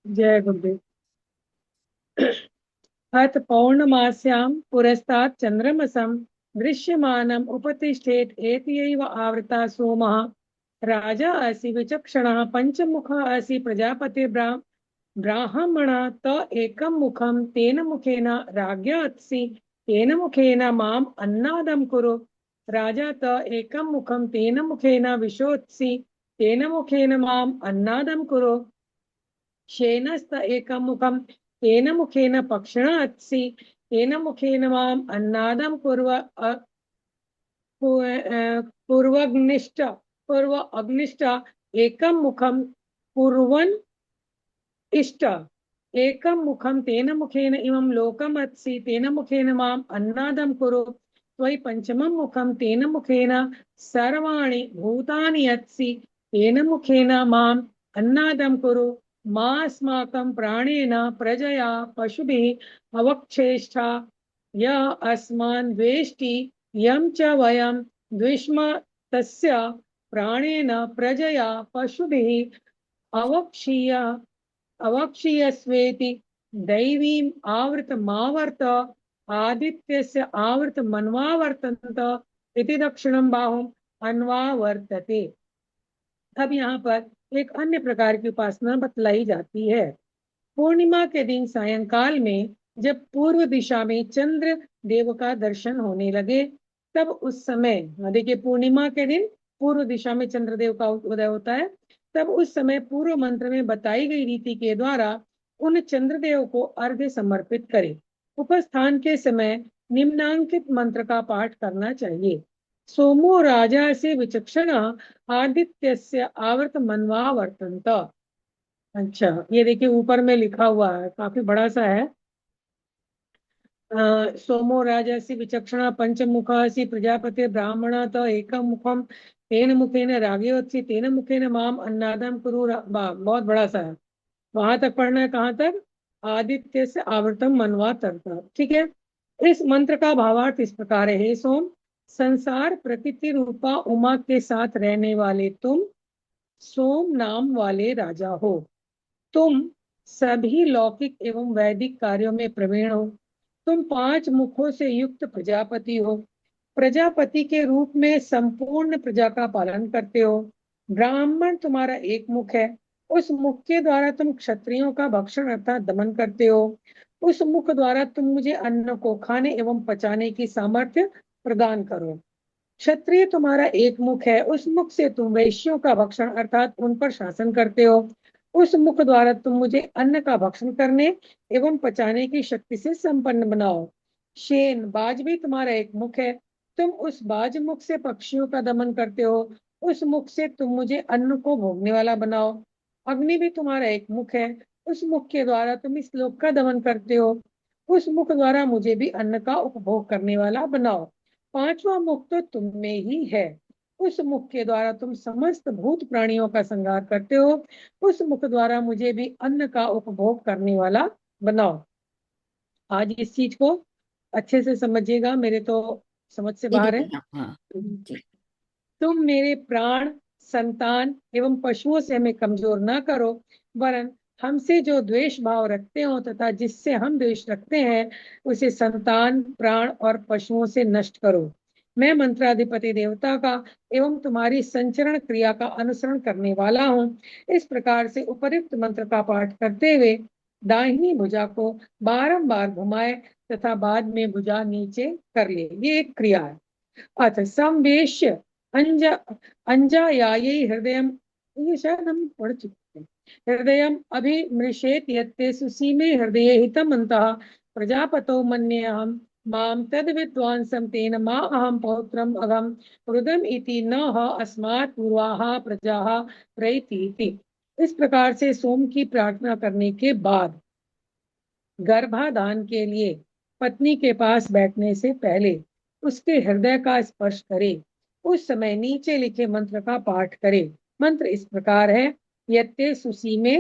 जय गुरुदेव। अथ पौर्णमास्यां पुरस्तात् चन्द्रमसं दृश्यमानम् उपतिष्ठेत् एतयैव आवृता सोमः। राजा असि विचक्षणः पञ्चमुखः असि ब्राह्मणः त एकं मुखं तेन मुखेन राज्ञा असि तेन मुखेन माम् अन्नादं कुरु। राजा त एकं मुखं तेन मुखेन विशोत्सि तेन मुखेन माम् अन्नादं कुरु। शेनस्त एकं मुखं तेन मुखेन पक्षिणा अस्सि तेन मुखेन माम् अन्नादं पूर्वग्निष्ठ पूर्व अग्निष्ठ एकं मुखं कुर्वन् इष्ट एकं मुखं तेन मुखेन इमं लोकम् अस्सि तेन मुखेन माम् अन्नादं कुरु। त्वयि पंचमं मुखं तेन मुखेन सर्वाणि भूतानि अस्सि तेन मुखेन माम् अन्नादं कुरु। मास्माकं प्राणेन प्रजया पशुभिः अवक्षेष्टा य अस्मान् द्वेष्टि यं च वयं द्विष्म तस्य प्राणेन प्रजया पशुभिः अवक्षीय अवक्षीयस्वेति दैवीम् आवृतमावर्त आदित्यस्य आवृत मन्वावर्तन्त इति दक्षिणं बाहुम् अन्वावर्तते। अब यहाँ पर एक अन्य प्रकार की उपासना बतलाई जाती है। पूर्णिमा के दिन सायंकाल में जब पूर्व दिशा में चंद्र देव का दर्शन होने लगे, तब उस समय, देखिए पूर्णिमा के दिन पूर्व दिशा में चंद्रदेव का उदय होता है, तब उस समय पूर्व मंत्र में बताई गई रीति के द्वारा उन चंद्रदेव को अर्घ्य समर्पित करें। उपस्थान के समय निम्नांकित मंत्र का पाठ करना चाहिए। सोमो राजा से विचक्षण आदित्यस्य आवर्त मनवा वर्तंत। अच्छा, ये देखिए ऊपर में लिखा हुआ है, काफी बड़ा सा है। सोमो राजसी विचक्षणा पंचमुखासी प्रजापति ब्राह्मण तो एकम मुखम तेन मुखेन राग्योत्सी तेन मुखेन माम अन्नादम कुरु बहुत बड़ा सा है। वहां तक पढ़ना है, कहाँ तक? आदित्य से आवृतम मनवा तक। ठीक है। इस मंत्र का भावार्थ इस प्रकार है। हे सोम, संसार प्रकृति रूपा उमा के साथ रहने वाले तुम सोम नाम वाले राजा हो। तुम सभी लौकिक एवं वैदिक कार्यों में प्रवीण हो। तुम 5 मुखों से युक्त प्रजापति हो। प्रजापति के रूप में संपूर्ण प्रजा का पालन करते हो। ब्राह्मण तुम्हारा एक मुख है। उस मुख के द्वारा तुम क्षत्रियों का भक्षण अर्थात दमन करते हो। उस मुख द्वारा तुम मुझे अन्न को खाने एवं पचाने की सामर्थ्य प्रदान करो। क्षत्रिय तुम्हारा एक मुख है। उस मुख से तुम वैश्यों का भक्षण अर्थात उन पर शासन करते हो। उस मुख द्वारा तुम मुझे अन्न का भक्षण करने एवं पचाने की शक्ति से संपन्न बनाओ। शेन, बाज भी तुम्हारा एक मुख है। तुम उस बाज मुख से पक्षियों का दमन करते हो। उस मुख से तुम मुझे अन्न को भोगने वाला बनाओ। अग्नि भी तुम्हारा एक मुख है। उस मुख के द्वारा तुम इस लोक का दमन करते हो। उस मुख द्वारा मुझे भी अन्न का उपभोग करने वाला बनाओ। 5वां मुख तो तुम में ही है। उस मुख के द्वारा तुम समस्त भूत प्राणियों का संहार करते हो। उस मुख द्वारा मुझे भी अन्न का उपभोग करने वाला बनाओ। आज इस चीज को अच्छे से समझिएगा, मेरे तो समझ से दीदी बाहर है। प्रणाम। हाँ जी। तुम मेरे प्राण, संतान एवं पशुओं से हमें कमजोर न करो, वरन हमसे जो द्वेष भाव रखते हो तथा जिससे हम द्वेष रखते हैं उसे संतान, प्राण और पशुओं से नष्ट करो। मैं मंत्राधिपति देवता का एवं तुम्हारी संचरण क्रिया का अनुसरण करने वाला हूँ। इस प्रकार से उपर्युक्त मंत्र का पाठ करते हुए दाहिनी भुजा को बारंबार घुमाए तथा बाद में भुजा नीचे कर ले। ये एक क्रिया है। अथ संवेश्य अंजा अंजायायै हृदयम, ये शायद हम पढ़ चुके हैं। हृदयम अभिमृशेत यत्ते सुसीमे हृदये हितमन्तः प्रजापतो मन्येऽहं माम तद विद्वांसं तेन मा अहम पौत्रम अगम रुदम इति न ह अस्मात् पूर्वाः प्रजाः प्रैतीति। इस प्रकार से सोम की प्रार्थना करने के बाद गर्भाधान के लिए पत्नी के पास बैठने से पहले उसके हृदय का स्पर्श करे। उस समय नीचे लिखे मंत्र का पाठ करे। मंत्र इस प्रकार है। यत्ते सुसीमे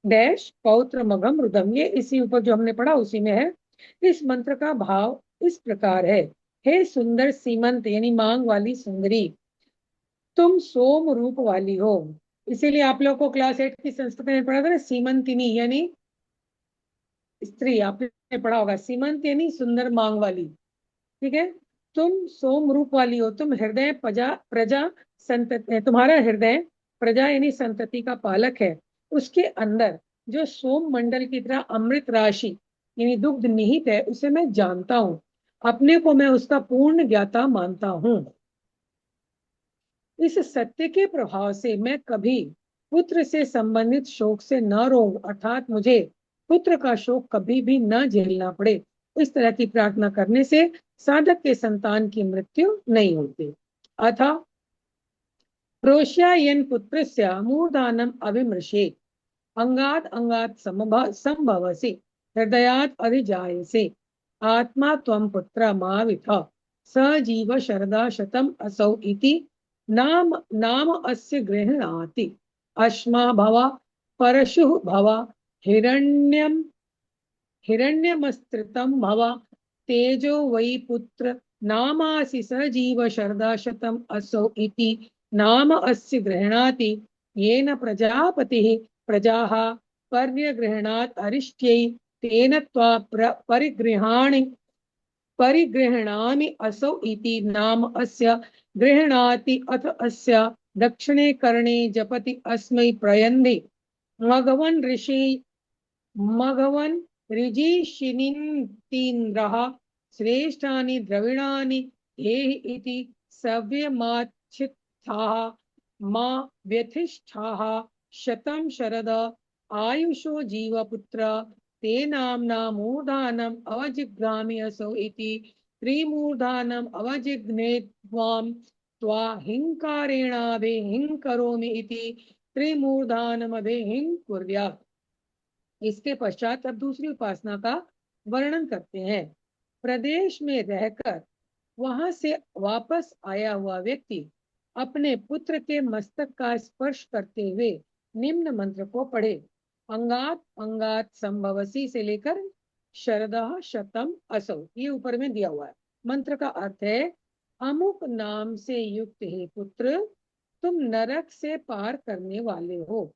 डैश पौत्र मगम रुदम, ये इसी ऊपर जो हमने पढ़ा उसी में है। इस मंत्र का भाव इस प्रकार है। हे सुंदर सीमंत यानी मांग वाली सुंदरी, तुम सोम रूप वाली हो। इसीलिए आप लोग को क्लास 8 की संस्कृत में पढ़ा था ना, सीमंतिनी यानी स्त्री, आपने पढ़ा होगा। सीमंत यानी सुंदर मांग वाली, ठीक है। तुम सोम रूप वाली हो, तुम हृदय प्रजा प्रजा संतति, तुम्हारा हृदय प्रजा यानी संतति का पालक है। उसके अंदर जो सोम मंडल की तरह अमृत राशि यानी दुग्ध निहित है, उसे मैं जानता हूँ। अपने को मैं उसका पूर्ण ज्ञाता मानता हूँ। इस सत्य के प्रभाव से मैं कभी पुत्र से संबंधित शोक से न रोऊं, अर्थात मुझे पुत्र का शोक कभी भी न झेलना पड़े। इस तरह की प्रार्थना करने से साधक के संतान की मृत्यु नहीं होती। अतः प्रोष्यायन पुत्रस्य मूर्धानम अभिमृशेत्, अंगात अंगात संभवसि, हृदयात अधिजायसे, आत्मा त्वं पुत्र माविथ, स जीव शरदा शतम असौ इति नाम नाम अस्य गृह्णाति। अश्मा भव परशुः भव हिरण्यम हिरण्यमस्त्रितं भव तेजो वै पुत्र नामासि स जीव शरदा शतम असौ इति नाम अस्य गृह्णाति। येन प्रजापतिः प्रजाः पर्यगृह्णात् अरिष्ट्यै, तेन त्वा परिगृह्णामि असौ इति नाम अस्य गृह्णाति। अथ अस्य दक्षिणे कर्णे जपति अस्मै प्रयन्धि मघवन् ऋषि मघवन् ऋजीषिनीन्द्रः श्रेष्ठानि द्रविणानि धेहि इति सव्यमाच्छित्ताः मा व्यथिष्ठाः शतं शरद आयुषो जीवपुत्र ते नाम्ना मूर्धानम् अवजिघ्रामि असौ इति त्रिमूर्धानम् अवजिघ्ने त्वा हिंकारेणाभे हिंकरोमि इति त्रिमूर्धानमभे हिंकुर्यात्। इसके पश्चात अब दूसरी उपासना का वर्णन करते हैं। प्रदेश में रहकर वहां से वापस आया हुआ व्यक्ति अपने पुत्र के मस्तक का स्पर्श करते हुए निम्न मंत्र को पढ़े। अंगात अंगात संभवसी से लेकर शरदः शतम असौ, ये ऊपर में दिया हुआ है। मंत्र का अर्थ है, अमुक नाम से युक्त हे पुत्र, तुम नरक से पार करने वाले हो।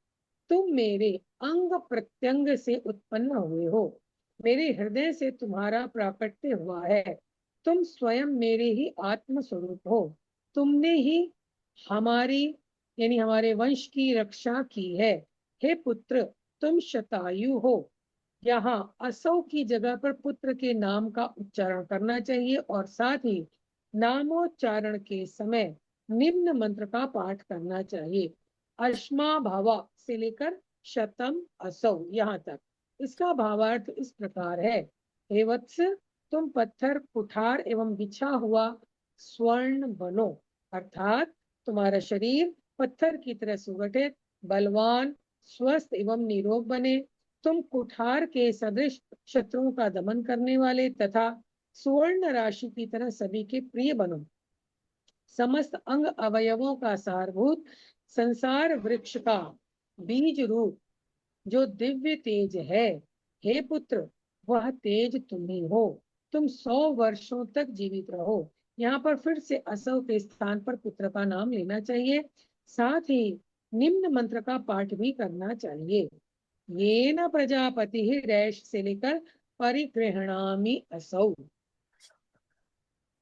तुम मेरे अंग प्रत्यंग से उत्पन्न हुए हो, मेरे हृदय से तुम्हारा प्राकट्य हुआ है। तुम स्वयं मेरे ही आत्म स्वरूप हो। तुमने ही हमारी यानी हमारे वंश की रक्षा की है। हे पुत्र, तुम शतायु हो। यहाँ असौ की जगह पर पुत्र के नाम का उच्चारण करना चाहिए और साथ ही नामोच्चारण के समय निम्न मंत्र का पाठ करना चाहिए। अश्मा भावा से लेकर शतम असौ यहाँ तक। इसका भावार्थ इस प्रकार है, हे वत्स, तुम पत्थर कुठार एवं बिछा हुआ स्वर्ण बनो, अर्थात तुम्हारा शरीर पत्थर की तरह सुगठित, बलवान, स्वस्थ एवं निरोग बने। तुम कुठार के सदृश शत्रुओं का दमन करने वाले तथा सुवर्ण राशि की तरह सभी के प्रिय बनो। समस्त अंग अवयवों का सारभूत संसार वृक्ष का बीज रूप जो दिव्य तेज है, हे पुत्र, वह तेज तुम ही हो। तुम 100 वर्षों तक जीवित रहो। यहाँ पर फिर से असौ के स्थान पर पुत्र का नाम लेना चाहिए, साथ ही निम्न मंत्र का पाठ भी करना चाहिए। ये न प्रजापति रैश से लेकर परिगृहणामि असौ,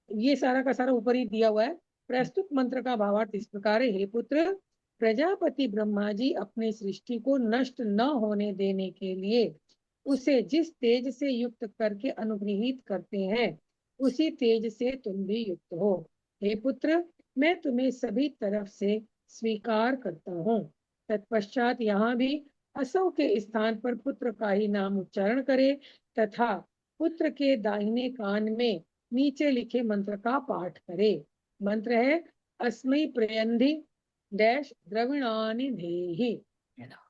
ये सारा का सारा ऊपर ही दिया हुआ है। प्रस्तुत मंत्र का भावार्थ इस प्रकार है, हे पुत्र, प्रजापति ब्रह्मा जी अपने सृष्टि को नष्ट न होने देने के लिए उसे जिस तेज से युक्त करके अनुग्रहित करते हैं, उसी तेज से तुम भी युक्त हो। हे पुत्र, मैं तुम्हें सभी तरफ से स्वीकार करता हूँ। तत्पश्चात यहाँ भी असौ के स्थान पर पुत्र का ही नाम उच्चारण करे तथा पुत्र के दाहिने कान में नीचे लिखे मंत्र का पाठ करे। मंत्र है, अस्मै प्रयंधि डैश द्रविणानि धेहि,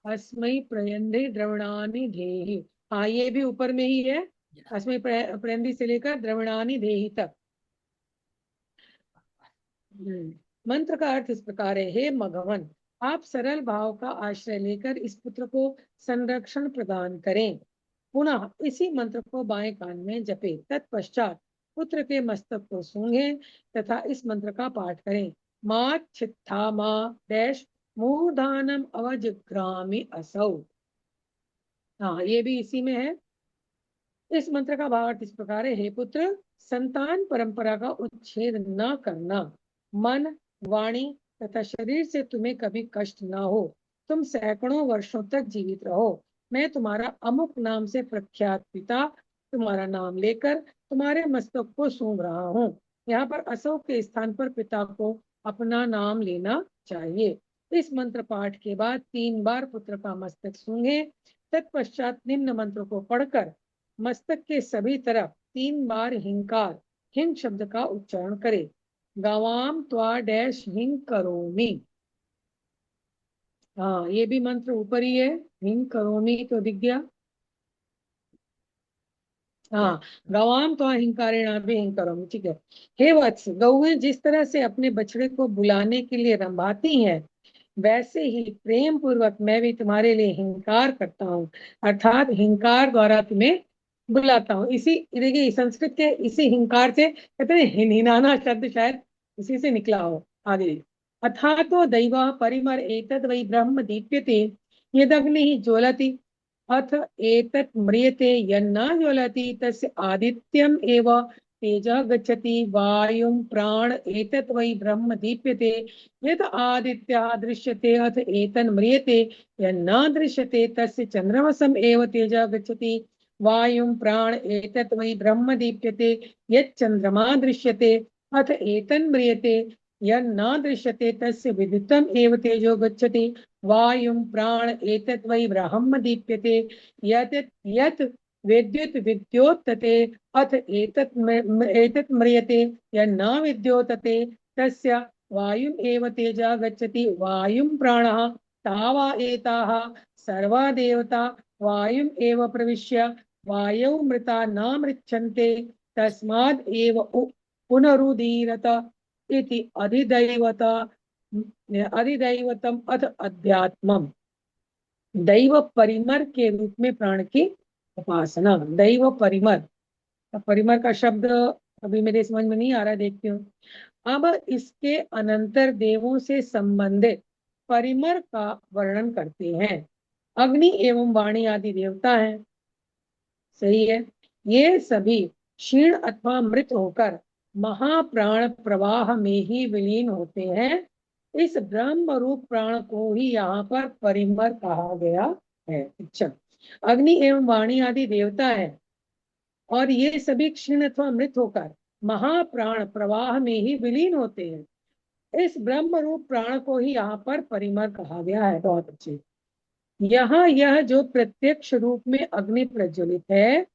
अस्मै प्रयंधि द्रविणानि धेहि। हाँ, ये भी ऊपर में ही है, अस्मै प्रयंधि से लेकर द्रविणानि धेहि तक। मंत्र का अर्थ इस प्रकार है, हे मघवन, आप सरल भाव का आश्रय लेकर इस पुत्र को संरक्षण प्रदान करें। पुनः इसी मंत्र को बाएं कान में जपे। तत्पश्चात पुत्र के मस्तक को सूंघे तथा इस मंत्र का पाठ करें। माँ छिथा माँ डैश मूर्धानम अवजग्रामि असौ। हाँ, ये भी इसी में है। इस मंत्र का भावार्थ इस प्रकार है, हे पुत्र, संतान परंपरा का उच्छेद न करना। मन, वाणी तथा शरीर से तुम्हें कभी कष्ट न हो। तुम सैकड़ों वर्षों तक जीवित रहो। मैं तुम्हारा अमुक नाम से प्रख्यात पिता तुम्हारा नाम लेकर तुम्हारे मस्तक को सूंघ रहा हूँ। यहाँ पर असौ के स्थान पर पिता को अपना नाम लेना चाहिए। इस मंत्र पाठ के बाद 3 बार पुत्र का मस्तक सूंघे। तत्पश्चात निम्न मंत्र को पढ़कर मस्तक के सभी तरफ 3 बार हिंकार, हिंग शब्द का उच्चारण करे। गवाम त्वा डैश हिंग करोमि। हाँ, ये भी मंत्र ऊपर ही है, हिंग करोमि तो दिख गया। हाँ, गवाम तो हिंकारेणा भी हिंग करोमि, ठीक है। हे वत्स, गौएं जिस तरह से अपने बछड़े को बुलाने के लिए रंभाती हैं, वैसे ही प्रेम पूर्वक मैं भी तुम्हारे लिए हिंकार करता हूँ, अर्थात हिंकार द्वारा तुम्हें बुलाता हूँ। इसी देखिए, संस्कृत के इसी हिंकार से कहते हैं हिनहिनाना शब्द शायद इसी से निकला हो। आगे, अथा तो दैव परिमर एतद वै ब्रह्म दीप्यते यदग्नि ज्वलति अथ एतत् म्रियते यन्न ज्वलति तस्य आदित्यम एव तेजः गच्छति वायुं प्राण एतत् वै ब्रह्म दीप्यते यत् आदित्यः दृश्यते अथ एतन् म्रियते यन्न दृश्यते तस्य चन्द्रमसम् एव तेजः गच्छति वायुं प्राण एतत् वै ब्रह्म दीप्यते यत् चन्द्रमा दृश्यते अथ एतन् म्रियते यन्न दृश्यते तस्य विद्युतम् एव तेजो गच्छति वायुं प्राण एतत् वै ब्रह्म दीप्यते यत् यत् विद्युत विद्योतते अथ एतत् म्रियते यन्न विद्योतते तस्य वायुम् एव तेजः गच्छति वायुं प्राणः तावा एताः सर्वा देवता वायुम् एव प्रविश्य वायौ मृता न मृच्छन्ते तस्माद् एव पुनरुदीरत इति अधिदैवतम अथ अध्यात्मम। दैव परिमर के रूप में प्राण की उपासना। दैव परिमर, परिमर का शब्द अभी मेरे समझ में नहीं आ रहा, देखती हूँ। अब इसके अनंतर देवों से संबंधित परिमर का वर्णन करते हैं। अग्नि एवं वाणी आदि देवता हैं, सही है। ये सभी क्षीण अथवा मृत होकर महाप्राण प्रवाह में ही विलीन होते हैं। इस ब्रह्म रूप प्राण को ही यहाँ पर परिमर कहा गया है। अच्छा, अग्नि एवं वाणी आदि देवता है और ये सभी क्षीण अथवा मृत होकर महाप्राण प्रवाह में ही विलीन होते हैं। इस ब्रह्म रूप प्राण को ही यहाँ पर परिमर कहा गया है। बहुत अच्छे। यहाँ यह जो प्रत्यक्ष रूप में अग्नि प्रज्वलित है,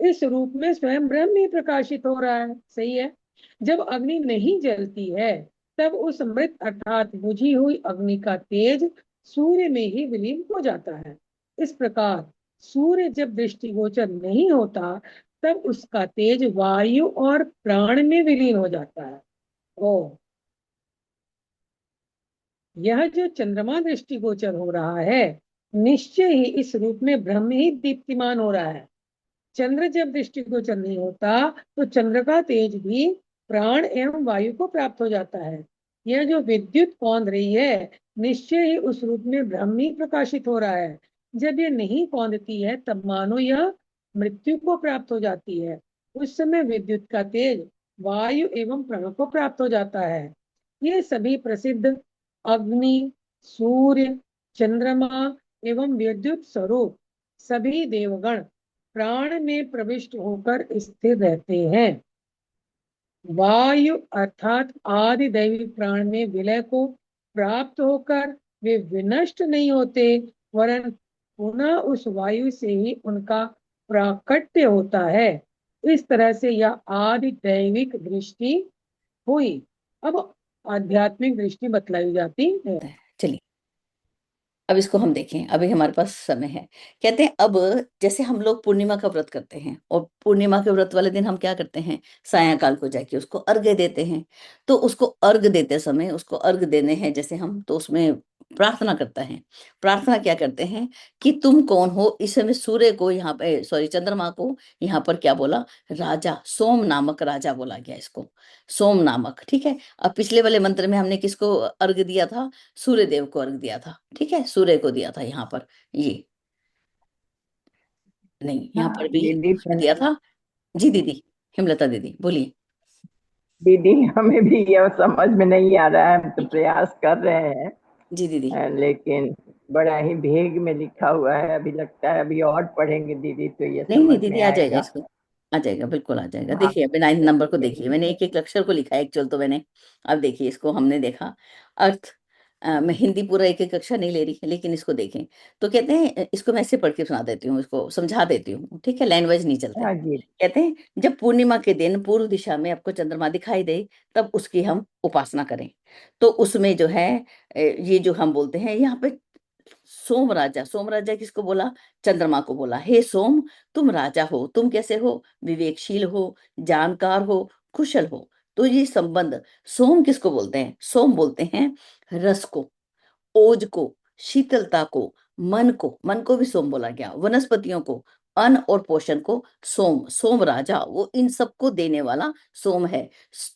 इस रूप में स्वयं ब्रह्म ही प्रकाशित हो रहा है, सही है। जब अग्नि नहीं जलती है तब उस मृत अर्थात बुझी हुई अग्नि का तेज सूर्य में ही विलीन हो जाता है। इस प्रकार सूर्य जब दृष्टिगोचर नहीं होता तब उसका तेज वायु और प्राण में विलीन हो जाता है। ओ, यह जो चंद्रमा दृष्टिगोचर हो रहा है, निश्चय ही इस रूप में ब्रह्म ही दीप्तिमान हो रहा है। चंद्र जब दृष्टिगोचर नहीं होता तो चंद्र का तेज भी प्राण एवं वायु को प्राप्त हो जाता है। यह जो विद्युत कौंध रही है, निश्चय ही उस रूप में ब्रह्म ही प्रकाशित हो रहा है। जब यह नहीं कौंधती है तब मानो यह मृत्यु को प्राप्त हो जाती है। उस समय विद्युत का तेज वायु एवं प्राण को प्राप्त हो जाता है। ये सभी प्रसिद्ध अग्नि, सूर्य, चंद्रमा एवं विद्युत स्वरूप सभी देवगण प्राण में प्रविष्ट होकर स्थिर रहते हैं। वायु अर्थात आदि दैवी प्राण में विलय को प्राप्त होकर वे विनष्ट नहीं होते, वरन पुनः उस वायु से ही उनका प्राकट्य होता है। इस तरह से यह आदि दैविक दृष्टि हुई। अब आध्यात्मिक दृष्टि बतलाई जाती है। चलिए, अब इसको हम देखें, अभी हमारे पास समय है। कहते हैं अब जैसे हम लोग पूर्णिमा का व्रत करते हैं और पूर्णिमा के व्रत वाले दिन हम क्या करते हैं, सायंकाल को जाके उसको अर्घ्य देते हैं। तो उसको अर्घ्य देते समय उसको अर्घ्य देने हैं जैसे हम, तो उसमें प्रार्थना करता है। प्रार्थना क्या करते हैं कि तुम कौन हो। इस समय सूर्य को यहाँ पे, सॉरी, चंद्रमा को यहाँ पर क्या बोला, राजा, सोम नामक राजा बोला गया इसको, सोम नामक। ठीक है। अब पिछले वाले मंत्र में हमने किसको अर्घ दिया था, सूर्य देव को अर्घ दिया था। ठीक है, सूर्य को दिया था यहाँ पर, ये नहीं, यहाँ हाँ पर भी दीदी, क्या दिया था। जी दीदी, हेमलता दीदी बोलिए। दीदी हमें भी यह समझ में नहीं आ रहा है, हम तो ठीक है। प्रयास कर रहे हैं। जी दीदी। लेकिन बड़ा ही भेग में लिखा हुआ है, अभी लगता है अभी और पढ़ेंगे दीदी तो ये नहीं नहीं समझ दीदी, में आ जाएगा आएगा। इसको, आ जाएगा, बिल्कुल आ जाएगा। हाँ देखिए अभी 9 नंबर को देखिए, यही मैंने है। एक एक अक्षर को लिखा है एक्चुअल तो मैंने। अब देखिए इसको हमने देखा अर्थ। मैं हिंदी पूरा एक एक अक्षर नहीं ले रही, लेकिन इसको देखें तो कहते हैं, इसको मैं ऐसे पढ़ के सुना देती हूँ, इसको समझा देती हूँ। ठीक है, लैंग्वेज नहीं चलते। हाँ जी। कहते हैं जब पूर्णिमा के दिन पूर्व दिशा में आपको चंद्रमा दिखाई दे, तब उसकी हम उपासना करें। तो उसमें जो है ये जो हम बोलते हैं यहाँ पे, सोम राजा, सोम राजा किसको बोला, चंद्रमा को बोला। हे सोम, तुम राजा हो, तुम कैसे हो, विवेकशील हो, जानकार हो, कुशल हो। तो ये संबंध, सोम किसको बोलते हैं, सोम बोलते हैं रस को, ओज को, शीतलता को, मन को भी सोम बोला गया, वनस्पतियों को, अन्न और पोषण को। सोम, सोम राजा, वो इन सबको देने वाला सोम है।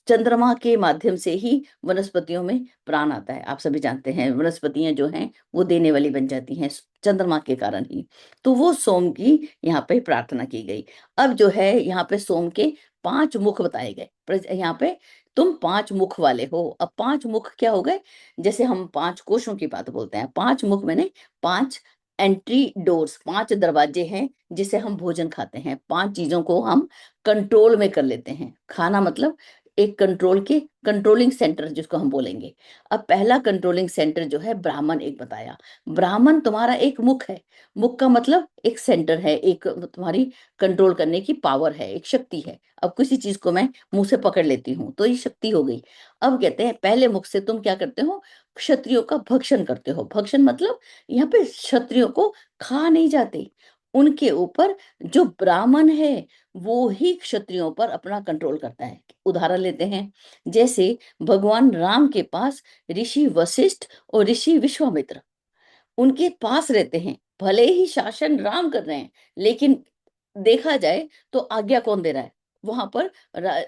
चंद्रमा के माध्यम से ही वनस्पतियों में प्राण आता है। आप सभी जानते हैं वनस्पतियां जो हैं वो देने वाली बन जाती हैं चंद्रमा के कारण ही। तो वो सोम की यहाँ पे प्रार्थना की गई। अब जो है यहाँ पे सोम के 5 मुख बताए गए। यहाँ पे तुम 5 मुख वाले हो। अब 5 मुख क्या हो गए, जैसे हम 5 कोशों की बात बोलते हैं, 5 मुख मैंने 5 एंट्री डोर्स, 5 दरवाजे हैं जिसे हम भोजन खाते हैं। 5 चीजों को हम कंट्रोल में कर लेते हैं। खाना मतलब एक कंट्रोल के, कंट्रोलिंग सेंटर जिसको हम बोलेंगे। अब पहला कंट्रोलिंग सेंटर जो है ब्राह्मण, एक बताया। ब्राह्मण तुम्हारा एक मुख है। मुख का मतलब एक सेंटर है, एक तुम्हारी कंट्रोल करने की पावर है, एक शक्ति है। अब किसी चीज को मैं मुंह से पकड़ लेती हूँ तो ये शक्ति हो गई। अब कहते हैं पहले मुख से तुम क्या करते हो, क्षत्रियों का भक्षण करते हो। भक्षण मतलब यहाँ पे क्षत्रियों को खा नहीं जाते, उनके ऊपर जो ब्राह्मण है वो ही क्षत्रियों पर अपना कंट्रोल करता है। उदाहरण लेते हैं, जैसे भगवान राम के पास ऋषि वशिष्ठ और ऋषि विश्वामित्र उनके पास रहते हैं। भले ही शासन राम कर रहे हैं, लेकिन देखा जाए तो आज्ञा कौन दे रहा है, वहां पर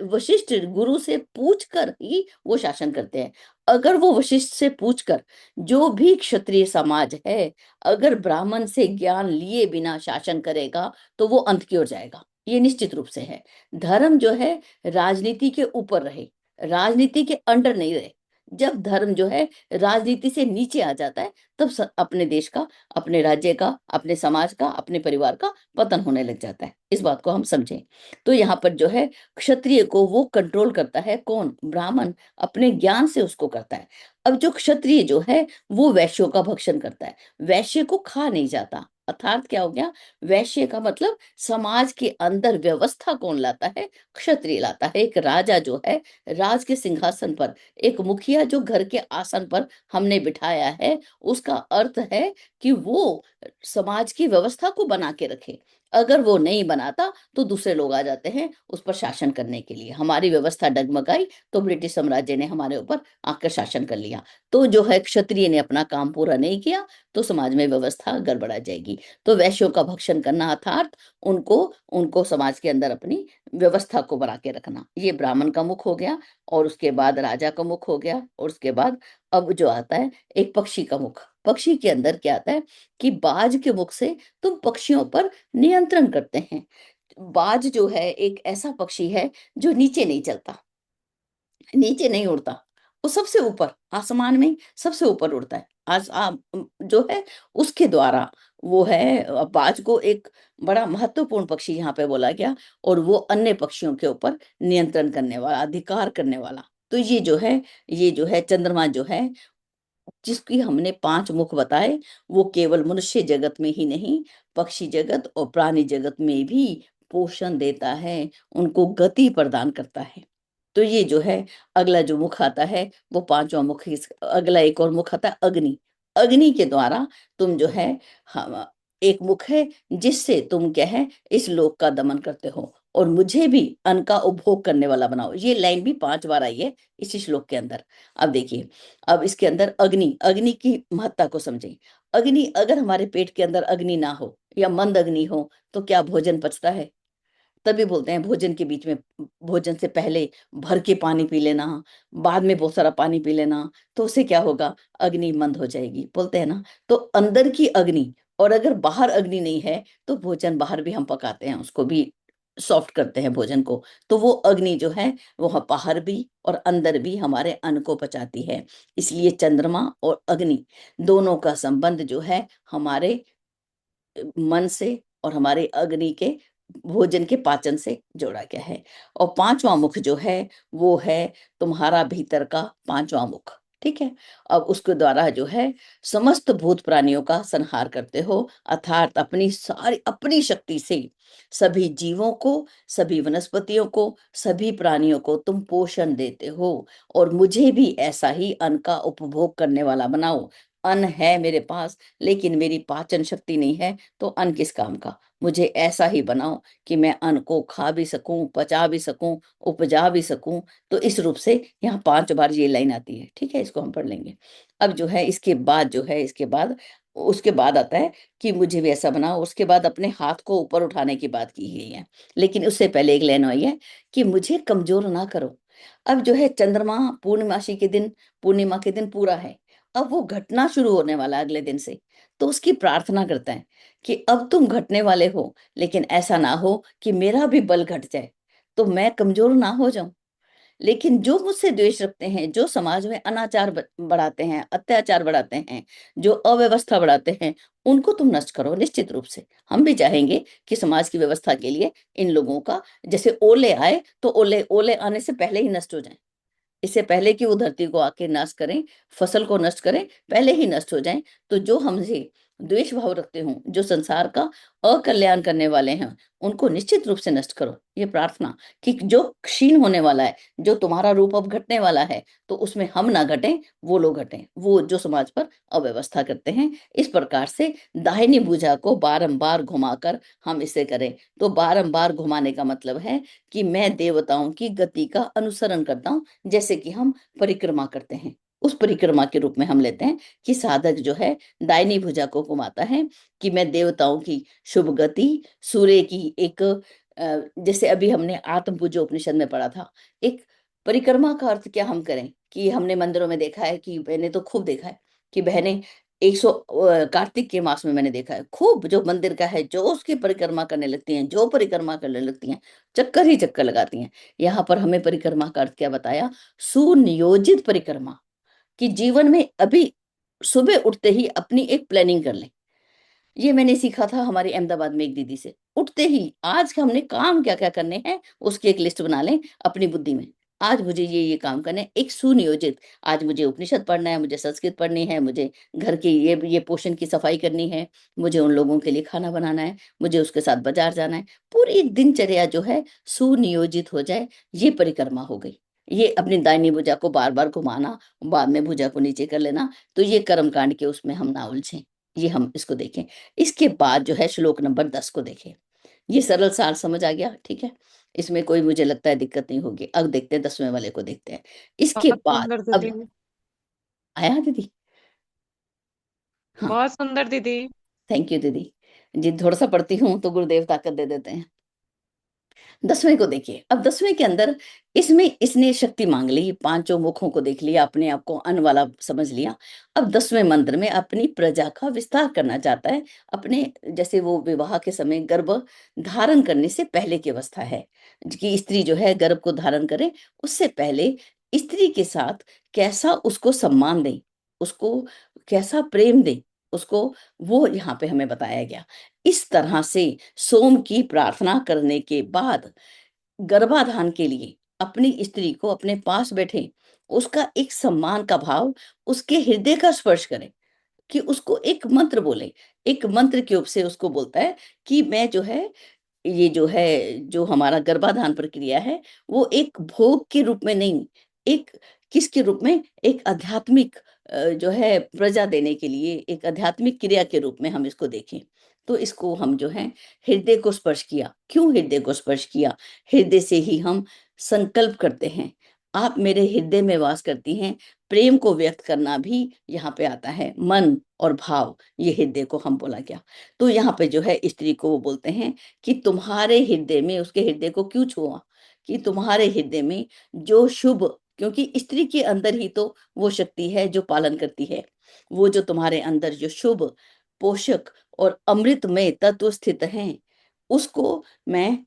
वशिष्ठ गुरु से पूछकर ही वो शासन करते हैं। अगर वो वशिष्ठ से पूछकर, जो भी क्षत्रिय समाज है, अगर ब्राह्मण से ज्ञान लिए बिना शासन करेगा तो वो अंत की ओर जाएगा, ये निश्चित रूप से है। धर्म जो है राजनीति के ऊपर रहे, राजनीति के अंडर नहीं रहे। जब धर्म जो है राजनीति से नीचे आ जाता है, तब अपने देश का, अपने राज्य का, अपने समाज का, अपने परिवार का पतन होने लग जाता है। इस बात को हम समझें। तो यहाँ पर जो है क्षत्रिय को वो कंट्रोल करता है, कौन, ब्राह्मण, अपने ज्ञान से उसको करता है। अब जो क्षत्रिय जो है वो वैश्यों का भक्षण करता है, वैश्य को खा नहीं जाता। अर्थात क्या हो गया, वैश्य का मतलब समाज के अंदर व्यवस्था कौन लाता है, क्षत्रिय लाता है। एक राजा जो है राज के सिंहासन पर, एक मुखिया जो घर के आसन पर हमने बिठाया है, उसका अर्थ है कि वो समाज की व्यवस्था को बना के रखे। अगर वो नहीं बनाता तो दूसरे लोग आ जाते हैं उस पर शासन करने के लिए। हमारी व्यवस्था डगमगाई तो ब्रिटिश साम्राज्य ने हमारे ऊपर आकर शासन कर लिया। तो जो है क्षत्रिय ने अपना काम पूरा नहीं किया तो समाज में व्यवस्था गड़बड़ा जाएगी। तो वैश्यों का भक्षण करना अर्थात उनको उनको समाज के अंदर अपनी व्यवस्था को बना के रखना, ये ब्राह्मण का मुख हो गया। और उसके बाद राजा का मुख हो गया। और उसके बाद अब जो आता है एक पक्षी का मुख। पक्षी के अंदर क्या आता है कि बाज के मुख से तुम पक्षियों पर नियंत्रण करते हैं। बाज जो है एक ऐसा पक्षी है जो नीचे नहीं चलता, नीचे नहीं उड़ता, वो सबसे ऊपर आसमान में सबसे ऊपर उड़ता है। जो है उसके द्वारा वो है, बाज को एक बड़ा महत्वपूर्ण पक्षी यहाँ पे बोला गया। और वो अन्य पक्षियों के ऊपर नियंत्रण करने वाला, अधिकार करने वाला। तो ये जो है चंद्रमा जो है, जिसकी हमने 5 मुख बताए, वो केवल मनुष्य जगत में ही नहीं, पक्षी जगत और प्राणी जगत में भी पोषण देता है, उनको गति प्रदान करता है। तो ये जो है अगला जो मुख आता है वो 5वां मुख। अगला एक और मुख आता है अग्नि। अग्नि के द्वारा तुम जो है, हम एक मुख है जिससे तुम क्या है इस लोक का दमन करते हो। और मुझे भी अन्न का उपभोग करने वाला बनाओ। ये लाइन भी 5 बार आई है इसी श्लोक के अंदर। अब देखिए, अब इसके अंदर अग्नि, अग्नि की महत्ता को समझें। अग्नि, अगर हमारे पेट के अंदर अग्नि ना हो या मंद अग्नि हो तो क्या भोजन पचता है? तभी बोलते हैं भोजन के बीच में, भोजन से पहले भर के पानी पी लेना, बाद में बहुत सारा पानी पी लेना, तो उससे क्या होगा? अग्नि मंद हो जाएगी, बोलते हैं ना। तो अंदर की अग्नि, और अगर बाहर अग्नि नहीं है तो भोजन बाहर भी हम पकाते हैं, उसको भी सॉफ्ट करते हैं भोजन को। तो वो अग्नि जो है वो बाहर भी और अंदर भी हमारे अन्न को पचाती है। इसलिए चंद्रमा और अग्नि दोनों का संबंध जो है हमारे मन से और हमारे अग्नि के भोजन के पाचन से जोड़ा गया है। और 5वां मुख जो है वो है तुम्हारा भीतर का 5वां मुख, ठीक है। अब उसके द्वारा जो है समस्त भूत प्राणियों का संहार करते हो, अर्थात अपनी सारी अपनी शक्ति से सभी जीवों को, सभी वनस्पतियों को, सभी प्राणियों को तुम पोषण देते हो। और मुझे भी ऐसा ही अन्न का उपभोग करने वाला बनाओ। अन्न है मेरे पास लेकिन मेरी पाचन शक्ति नहीं है, तो अन्न किस काम का? मुझे ऐसा ही बनाओ कि मैं अन्न को खा भी सकूं, पचा भी सकूं, उपजा भी सकूं। तो इस रूप से यहाँ 5 बार ये लाइन आती है, ठीक है। इसको हम पढ़ लेंगे। अब जो है इसके बाद जो है, इसके बाद उसके बाद आता है कि मुझे भी ऐसा बनाओ। उसके बाद अपने हाथ को ऊपर उठाने की बात की गई है, लेकिन उससे पहले एक लाइन आई है कि मुझे कमजोर ना करो। अब जो है चंद्रमा पूर्णिमासी के दिन, पूर्णिमा के दिन पूरा है, अब वो घटना शुरू होने वाला है अगले दिन से। तो उसकी प्रार्थना करता है कि अब तुम घटने वाले हो, लेकिन ऐसा ना हो कि मेरा भी बल घट जाए, तो मैं कमजोर ना हो जाऊं। लेकिन जो मुझसे द्वेष रखते हैं, जो समाज में अनाचार बढ़ाते हैं, अत्याचार बढ़ाते हैं, जो अव्यवस्था बढ़ाते हैं, उनको तुम नष्ट करो। निश्चित रूप से हम भी चाहेंगे कि समाज की व्यवस्था के लिए इन लोगों का, जैसे ओले आए तो ओले ओले आने से पहले ही नष्ट हो जाए, इससे पहले कि वो धरती को आके नाश करें, फसल को नष्ट करें, पहले ही नष्ट हो जाएं। तो जो हमसे द्वेष भाव रखते हों, जो संसार का अकल्याण करने वाले हैं, उनको निश्चित रूप से नष्ट करो। ये प्रार्थना कि जो क्षीण होने वाला है, जो तुम्हारा रूप अब घटने वाला है, तो उसमें हम ना घटें, वो लोग घटें, वो जो समाज पर अव्यवस्था करते हैं। इस प्रकार से दाहिनी भुजा को बारंबार घुमाकर हम इसे करें। तो बारंबार घुमाने का मतलब है कि मैं देवताओं की गति का अनुसरण करता हूं, जैसे कि हम परिक्रमा करते हैं, उस परिक्रमा के रूप में हम लेते हैं कि साधक जो है दाहिनी भुजा को घुमाता है कि मैं देवताओं की शुभ गति, सूर्य की एक जैसे अभी हमने आत्म पूजो उपनिषद में पढ़ा था, एक परिक्रमा का अर्थ क्या हम करें कि हमने मंदिरों में देखा है, कि मैंने तो खूब देखा है कि बहनें 100 कार्तिक के मास में मैंने देखा है खूब, जो मंदिर का है जो उसकी परिक्रमा करने लगती हैं, जो परिक्रमा करने लगती हैं, चक्कर ही चक्कर लगाती हैं। यहाँ पर हमें परिक्रमा का अर्थ क्या बताया? सुनियोजित परिक्रमा, कि जीवन में अभी सुबह उठते ही अपनी एक प्लानिंग कर लें। ये मैंने सीखा था हमारी अहमदाबाद में एक दीदी से। उठते ही आज हमने काम क्या क्या करने हैं उसकी एक लिस्ट बना लें अपनी बुद्धि में। आज मुझे ये काम करने हैं, एक सुनियोजित। आज मुझे उपनिषद पढ़ना है, मुझे संस्कृत पढ़नी है, मुझे घर की ये पोषण की सफाई करनी है, मुझे उन लोगों के लिए खाना बनाना है, मुझे उसके साथ बाजार जाना है। पूरी दिनचर्या जो है सुनियोजित हो जाए, ये परिक्रमा हो गई। ये अपनी दाहिनी भुजा को बार बार घुमाना, बाद में भुजा को नीचे कर लेना, तो ये कर्म कांड के उसमें हम ना उलझें। ये हम इसको देखें। इसके बाद जो है श्लोक नंबर 10 को देखें। ये सरल सार समझ आ गया, ठीक है। इसमें कोई मुझे लगता है दिक्कत नहीं होगी। अब देखते हैं 10वें वाले को देखते हैं। इसके बहुत बाद सुंदर अब दीदी, आया दीदी? हाँ, बहुत सुंदर दीदी। थैंक यू दीदी जी। थोड़ा सा पढ़ती हूँ तो गुरुदेव ताकत दे देते हैं। 10वें को देखिए। अब 10वें के अंदर इसमें इसने शक्ति मांग ली, 5 मुखों को देख लिया, अपने आप को अन्न वाला समझ लिया। अब 10वें मंत्र में अपनी प्रजा का विस्तार करना चाहता है। अपने जैसे वो विवाह के समय गर्भ धारण करने से पहले की अवस्था है कि स्त्री जो है गर्भ को धारण करे, उससे पहले स्त्री के साथ कैसा उसको सम्मान दें, उसको कैसा प्रेम दें, उसको वो यहाँ पे हमें बताया गया। इस तरह से सोम की प्रार्थना करने के बाद गर्भाधान के लिए अपनी स्त्री को अपने पास बैठे, उसका एक सम्मान का भाव, उसके हृदय का स्पर्श करें, कि उसको एक मंत्र बोले। एक मंत्र के रूप से उसको बोलता है कि मैं जो है, ये जो है, जो हमारा गर्भाधान प्रक्रिया है, वो एक भोग के रूप में नहीं, एक किसके रूप में, एक आध्यात्मिक जो है प्रजा देने के लिए एक आध्यात्मिक क्रिया के रूप में हम इसको देखें, तो इसको हम जो है हृदय को स्पर्श किया। क्यों हृदय को स्पर्श किया? हृदय से ही हम संकल्प करते हैं, आप मेरे हृदय में वास करती हैं। प्रेम को व्यक्त करना भी यहाँ पे आता है, मन और भाव, ये हृदय को हम बोला गया। तो यहाँ पे जो है स्त्री को वो बोलते हैं कि तुम्हारे हृदय में, उसके हृदय को क्यों छुआ? कि तुम्हारे हृदय में जो शुभ, क्योंकि स्त्री के अंदर ही तो वो शक्ति है जो पालन करती है, वो जो तुम्हारे अंदर जो शुभ, पोषक और अमृतमय तत्व स्थित हैं, उसको मैं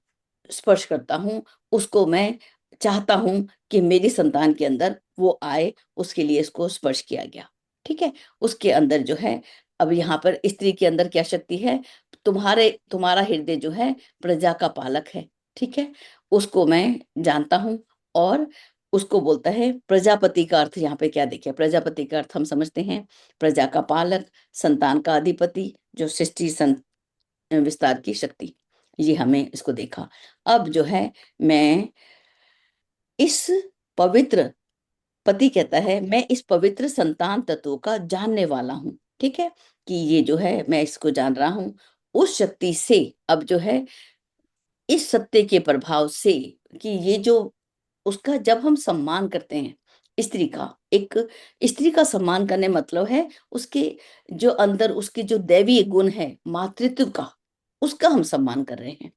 स्पर्श करता हूँ, उसको मैं चाहता हूं कि मेरी संतान के अंदर वो आए, उसके लिए इसको स्पर्श किया गया। ठीक है, उसके अंदर जो है, अब यहाँ पर स्त्री के अंदर क्या शक्ति है? तुम्हारा हृदय जो है प्रजा का पालक है। ठीक है, उसको मैं जानता हूं। और उसको बोलता है प्रजापति का अर्थ यहाँ पे क्या देखे? प्रजापति का अर्थ हम समझते हैं प्रजा का पालक, संतान का अधिपति, जो सृष्टि विस्तार की शक्ति, ये हमें इसको देखा। अब जो है मैं इस पवित्र, पति कहता है मैं इस पवित्र संतान तत्व का जानने वाला हूं। ठीक है, कि ये जो है मैं इसको जान रहा हूं उस शक्ति से। अब जो है इस सत्य के प्रभाव से कि ये जो उसका जब हम सम्मान करते हैं, स्त्री का, एक स्त्री का सम्मान करने मतलब है उसके जो अंदर उसके जो दैवीय गुण है मातृत्व का, उसका हम सम्मान कर रहे हैं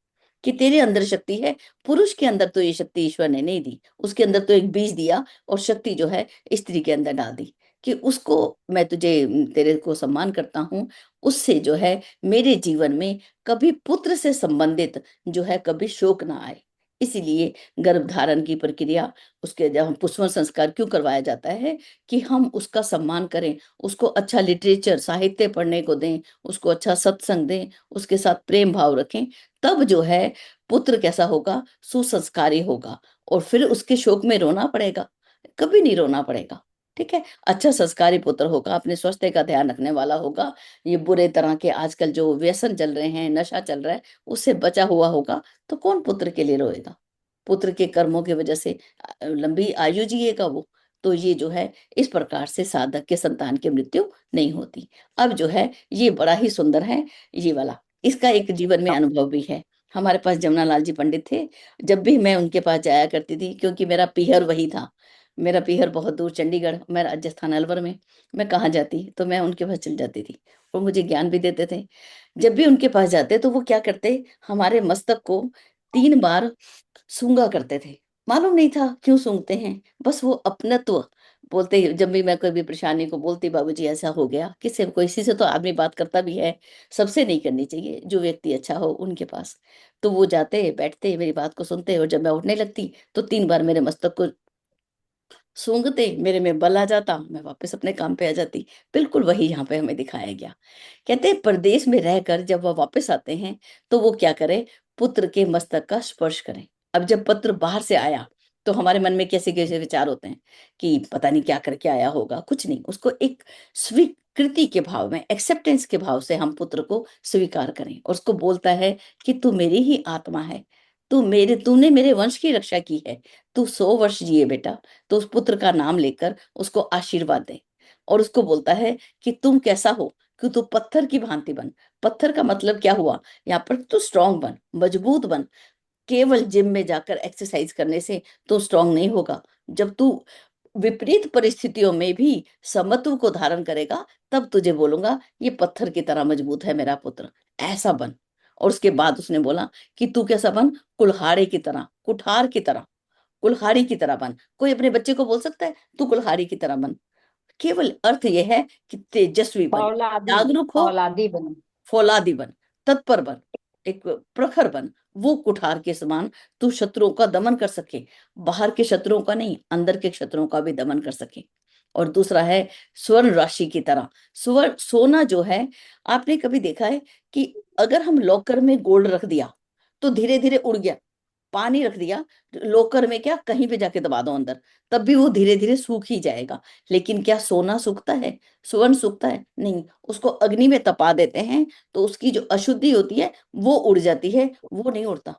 कि तेरे अंदर शक्ति है। पुरुष के अंदर तो ये शक्ति ईश्वर ने नहीं दी, उसके अंदर तो एक बीज दिया और शक्ति जो है स्त्री के अंदर डाल दी कि उसको मैं तेरे को सम्मान करता हूँ। उससे जो है मेरे जीवन में कभी पुत्र से संबंधित जो है कभी शोक ना आए। इसीलिए गर्भ धारण की प्रक्रिया, उसके जब हम पुष्पन संस्कार क्यों करवाया जाता है कि हम उसका सम्मान करें, उसको अच्छा लिटरेचर साहित्य पढ़ने को दें, उसको अच्छा सत्संग दें, उसके साथ प्रेम भाव रखें। तब जो है पुत्र कैसा होगा? सुसंस्कारी होगा। और फिर उसके शोक में रोना पड़ेगा? कभी नहीं रोना पड़ेगा। ठीक है, अच्छा संस्कारी पुत्र होगा, अपने स्वास्थ्य का ध्यान रखने वाला होगा, ये बुरे तरह के आजकल जो व्यसन चल रहे हैं, नशा चल रहा है, उससे बचा हुआ होगा। तो कौन पुत्र के लिए रोएगा? पुत्र के कर्मों की वजह से लंबी आयु जिएगा वो। तो ये जो है इस प्रकार से साधक के संतान की मृत्यु नहीं होती। अब जो है ये बड़ा ही सुंदर है ये वाला, इसका एक जीवन में अनुभव भी है। हमारे पास जमुनालाल जी पंडित थे, जब भी मैं उनके पास जाया करती थी, क्योंकि मेरा पीहर वही था, मेरा पीहर बहुत दूर चंडीगढ़, मैं राजस्थान अलवर में, मैं कहाँ जाती तो मैं उनके पास चल जाती थी और मुझे ज्ञान भी देते थे। जब भी उनके पास जाते तो वो क्या करते, हमारे मस्तक को 3 बार सूंघा करते थे। मालूम नहीं था क्यों सूंघते हैं, बस वो अपनत्व बोलते। जब भी मैं कोई भी परेशानी को बोलती बाबूजी ऐसा हो गया, किसी किसी से तो आदमी बात करता भी है, सबसे नहीं करनी चाहिए, जो व्यक्ति अच्छा हो उनके पास। तो वो जाते बैठते मेरी बात को सुनते और जब मैं उठने लगती तो 3 बार मेरे मस्तक को सूंघते, मेरे में बल आ जाता, मैं वापस अपने काम पे आ जाती। बिल्कुल वही यहाँ पे हमें दिखाया गया। कहते हैं परदेश में रहकर जब वह वापस आते हैं तो वो क्या करें, पुत्र के मस्तक का स्पर्श करें। अब जब पत्र बाहर से आया तो हमारे मन में कैसे कैसे विचार होते हैं कि पता नहीं क्या करके आया होगा, कुछ नहीं, उसको एक स्वीकृति के भाव में, एक्सेप्टेंस के भाव से हम पुत्र को स्वीकार करें। और उसको बोलता है कि तू मेरी ही आत्मा है, तूने मेरे वंश की रक्षा की है, तू 100 वर्ष जिए बेटा। तो उस पुत्र का नाम लेकर उसको आशीर्वाद दे और उसको बोलता है कि तुम कैसा हो, कि तू पत्थर की भांति बन। पत्थर का मतलब क्या हुआ यहाँ पर? तू स्ट्रांग बन, मजबूत बन। केवल जिम में जाकर एक्सरसाइज करने से तो स्ट्रांग नहीं होगा। जब तू विपरीत परिस्थितियों में भी समत्व को धारण करेगा तब तुझे बोलूंगा ये पत्थर की तरह मजबूत है मेरा पुत्र, ऐसा बन। और उसके बाद उसने बोला कि तू कैसा बन? कुल्हाड़े की तरह, कुठार की तरह, कुल्हाड़ी की तरह बन। कोई अपने बच्चे को बोल सकता है तू कुल्हाड़ी की तरह बन? केवल अर्थ यह है कि तेजस्वी बन, फौलादी, जागरूक हो, फौलादी बन। फौलादी बन, तत्पर बन, एक प्रखर बन। वो कुठार के समान तू शत्रुओं का दमन कर सके, बाहर के शत्रुओं का नहीं, अंदर के शत्रुओं का भी दमन कर सके। और दूसरा है स्वर्ण राशि की तरह। स्वर्ण सोना जो है, आपने कभी देखा है कि अगर हम लॉकर में गोल्ड रख दिया तो धीरे धीरे उड़ गया, पानी रख दिया लोकर में, क्या कहीं पे जाके दबा दो अंदर, तब भी वो धीरे धीरे सूख ही जाएगा। लेकिन क्या सोना सूखता है? स्वर्ण सूखता है? नहीं। उसको अग्नि में तपा देते हैं तो उसकी जो अशुद्धि होती है वो उड़ जाती है, वो नहीं उड़ता।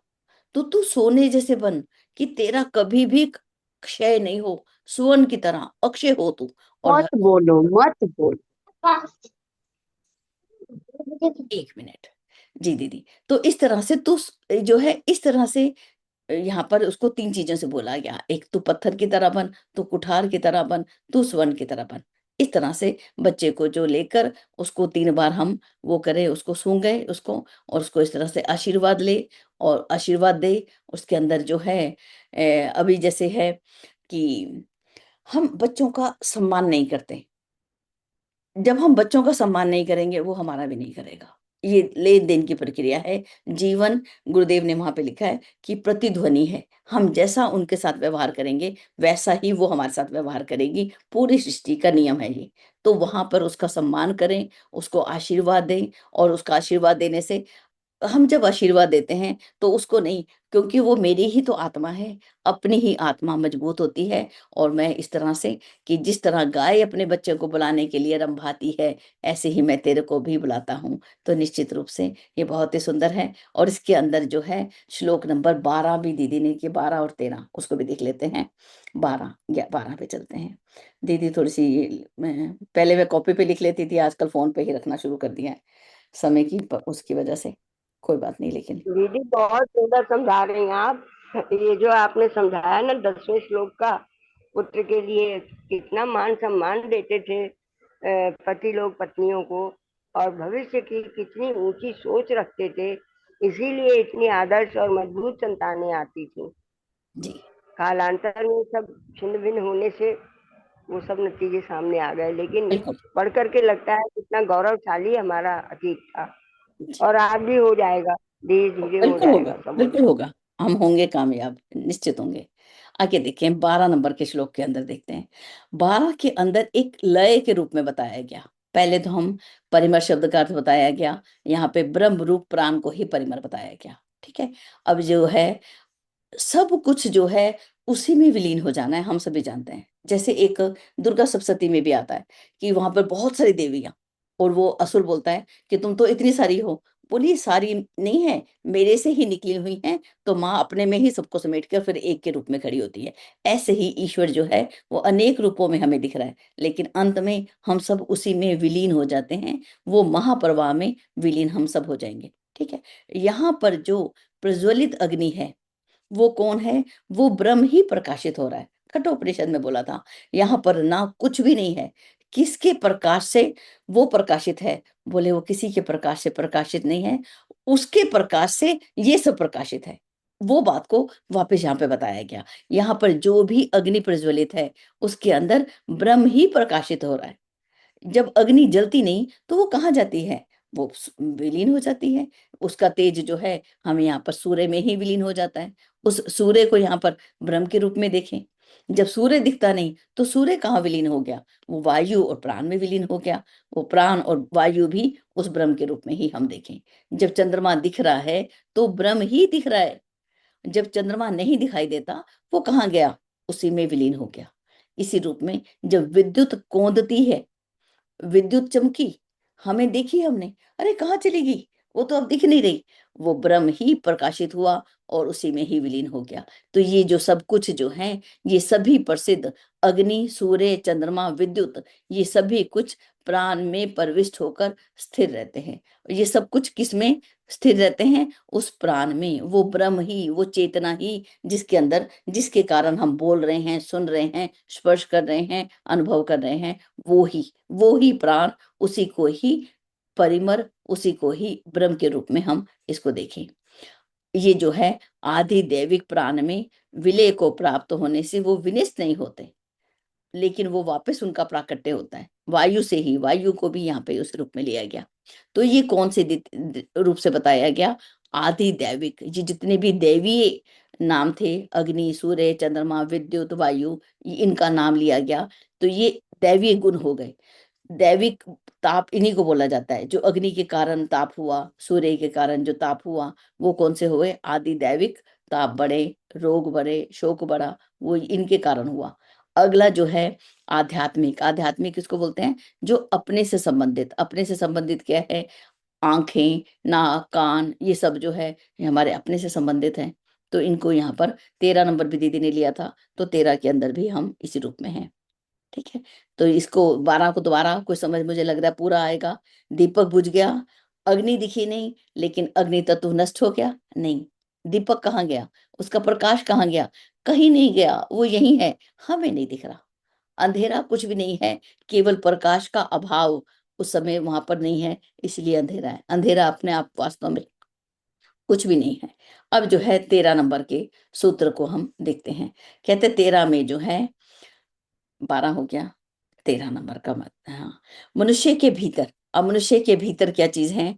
तो तू सोने जैसे बन कि तेरा कभी भी क्षय नहीं हो, स्वर्ण की तरह अक्षय हो तू। और मत बोलो, मत बोलो। 1 मिनट। जी दीदी, तो इस तरह से तू जो है इस तरह से यहाँ पर उसको 3 चीजों से बोला गया, एक तू पत्थर की तरह बन, तू कुठार की तरह बन, तू स्वर्ण की तरह बन। इस तरह से बच्चे को जो लेकर उसको 3 बार हम वो करें, उसको सूंघे उसको, और उसको इस तरह से आशीर्वाद ले और आशीर्वाद दे। उसके अंदर जो है अभी जैसे है कि हम बच्चों का सम्मान नहीं करते। जब हम बच्चों का सम्मान नहीं करेंगे, वो हमारा भी नहीं करेगा। ये लेन देन की प्रक्रिया है। जीवन, गुरुदेव ने वहां पे लिखा है कि प्रतिध्वनि है। हम जैसा उनके साथ व्यवहार करेंगे, वैसा ही वो हमारे साथ व्यवहार करेगी। पूरी सृष्टि का नियम है ये। तो वहां पर उसका सम्मान करें, उसको आशीर्वाद दें, और उसका आशीर्वाद देने से हम जब आशीर्वाद देते हैं तो उसको नहीं, क्योंकि वो मेरी ही तो आत्मा है, अपनी ही आत्मा मजबूत होती है। और मैं इस तरह से कि जिस तरह गाय अपने बच्चे को बुलाने के लिए रंभाती है, ऐसे ही मैं तेरे को भी बुलाता हूँ। तो निश्चित रूप से ये बहुत ही सुंदर है। और इसके अंदर जो है श्लोक नंबर 12 भी दीदी ने कि 12 और 13 उसको भी देख लेते हैं। 12 या 12 पे चलते हैं। दीदी थोड़ी सी पहले मैं कॉपी पे लिख लेती थी, आजकल फोन पे ही रखना शुरू कर दिया है समय की उसकी वजह से। कोई बात नहीं, लेकिन दीदी बहुत सुंदर समझा रही हैं आप। ये जो आपने समझाया ना 10वें श्लोक का, पुत्र के लिए कितना मान सम्मान देते थे पति लोग पत्नियों को, और भविष्य की कितनी ऊंची सोच रखते थे, इसीलिए इतनी आदर्श और मजबूत संतानें आती थी। जी कालांतर में सब छिन्न भिन्न होने से वो सब नतीजे सामने आ गए, लेकिन बिल्कुल। पढ़ करके लगता है कितना गौरवशाली हमारा अतीत था, जी, और आगे हो जाएगा, धीरे धीरे हो बिल्कुल होगा, जाएगा, सब हो बिल्कुल जाएगा। होगा। हम होंगे कामयाब, निश्चित होंगे। आगे देखिए 12 नंबर के श्लोक के अंदर देखते हैं। 12 के अंदर एक लय के रूप में बताया गया। पहले तो हम परिमर शब्द का अर्थ बताया गया, यहाँ पे ब्रह्म रूप प्राण को ही परिमर बताया गया। ठीक है। अब जो है सब कुछ जो है उसी में विलीन हो जाना है, हम सभी जानते हैं। जैसे एक दुर्गा सप्तशती में भी आता है कि वहां पर बहुत सारी देवियां, और वो असुर बोलता है कि तुम तो इतनी सारी हो। बोली सारी नहीं है, मेरे से ही निकली हुई हैं। तो माँ अपने में ही सबको समेट कर फिर एक के रूप में खड़ी होती है। ऐसे ही ईश्वर जो है वो अनेक रूपों में हमें दिख रहा है, लेकिन अंत में हम सब उसी में विलीन हो जाते हैं। वो महाप्रवाह में विलीन हम सब हो जाएंगे। ठीक है। यहाँ पर जो प्रज्वलित अग्नि है वो कौन है? वो ब्रह्म ही प्रकाशित हो रहा है। कठोपनिषद में बोला था, यहाँ पर ना कुछ भी नहीं है। किसके प्रकाश से वो प्रकाशित है? बोले वो किसी के प्रकाश से प्रकाशित नहीं है, उसके प्रकाश से ये सब प्रकाशित है। वो बात को वापस यहाँ पे बताया गया। यहाँ पर जो भी अग्नि प्रज्वलित है उसके अंदर ब्रह्म ही प्रकाशित हो रहा है। जब अग्नि जलती नहीं तो वो कहाँ जाती है? वो विलीन हो जाती है। उसका तेज जो है हम यहाँ पर सूर्य में ही विलीन हो जाता है। उस सूर्य को यहाँ पर ब्रह्म के रूप में देखें। जब सूर्य दिखता नहीं तो सूर्य कहाँ विलीन हो गया? वो वायु और प्राण में विलीन हो गया। वो प्राण और वायु भी उस ब्रह्म के रूप में ही हम देखें। जब चंद्रमा दिख रहा है तो ब्रह्म ही दिख रहा है। जब चंद्रमा नहीं दिखाई देता वो कहाँ गया? उसी में विलीन हो गया। इसी रूप में जब विद्युत कौंधती है, विद्युत चमकी, हमें देखी हमने, अरे कहाँ चली गई, वो तो अब दिख नहीं रही। वो ब्रह्म ही प्रकाशित हुआ और उसी में ही विलीन हो गया। तो ये जो सब कुछ जो है, ये सभी प्रसिद्ध अग्नि, सूर्य, चंद्रमा, विद्युत, ये सभी कुछ प्राण में प्रविष्ट होकर स्थिर रहते हैं। ये सब कुछ किस में स्थिर रहते हैं? उस प्राण में। वो ब्रह्म ही, वो चेतना ही जिसके अंदर, जिसके कारण हम बोल रहे हैं, सुन रहे हैं, स्पर्श कर रहे हैं, अनुभव कर रहे हैं, वो ही प्राण, उसी को ही परिमर, उसी को ही ब्रह्म के रूप में हम इसको देखें। ये जो है आदि दैविक प्राण में विलय को प्राप्त होने से वो विनष्ट नहीं होते, लेकिन वो वापस उनका प्राकट्य होता है वायु से ही। वायु को भी यहाँ पे उस रूप में लिया गया। तो ये कौन से रूप से बताया गया? आदि दैविक। ये जितने भी दैवीय नाम थे, अग्नि, सूर्य, चंद्रमा, विद्युत, वायु, इनका नाम लिया गया। तो ये दैवीय गुण हो गए। दैविक ताप इन्हीं को बोला जाता है। जो अग्नि के कारण ताप हुआ, सूर्य के कारण जो ताप हुआ, वो कौन से हुए? आदि दैविक। ताप बढ़े, रोग बढ़े, शोक बढ़ा, वो इनके कारण हुआ। अगला जो है आध्यात्मिक। आध्यात्मिक किसको बोलते हैं? जो अपने से संबंधित। अपने से संबंधित क्या है? आंखें, नाक, कान, ये सब जो है ये हमारे अपने से संबंधित है। तो इनको यहाँ पर 13 नंबर भी दीदी ने लिया था, तो 13 के अंदर भी हम इसी रूप में हैं। ठीक है, तो इसको 12 को दोबारा कोई समझ मुझे लग रहा है पूरा आएगा। दीपक बुझ गया, अग्नि दिखी नहीं, लेकिन अग्नि तत्व नष्ट हो गया नहीं। दीपक कहाँ गया, उसका प्रकाश कहाँ गया, कहीं नहीं गया, वो यही है, हमें नहीं दिख रहा। अंधेरा कुछ भी नहीं है, केवल प्रकाश का अभाव उस समय वहां पर नहीं है, इसलिए अंधेरा है। अंधेरा अपने आप वास्तव में कुछ भी नहीं है। अब जो है 13 नंबर के सूत्र को हम देखते हैं। कहते 13 में जो है 12 हो गया, 13 नंबर का मत, हाँ, मनुष्य के भीतर। अब मनुष्य के भीतर क्या चीज है,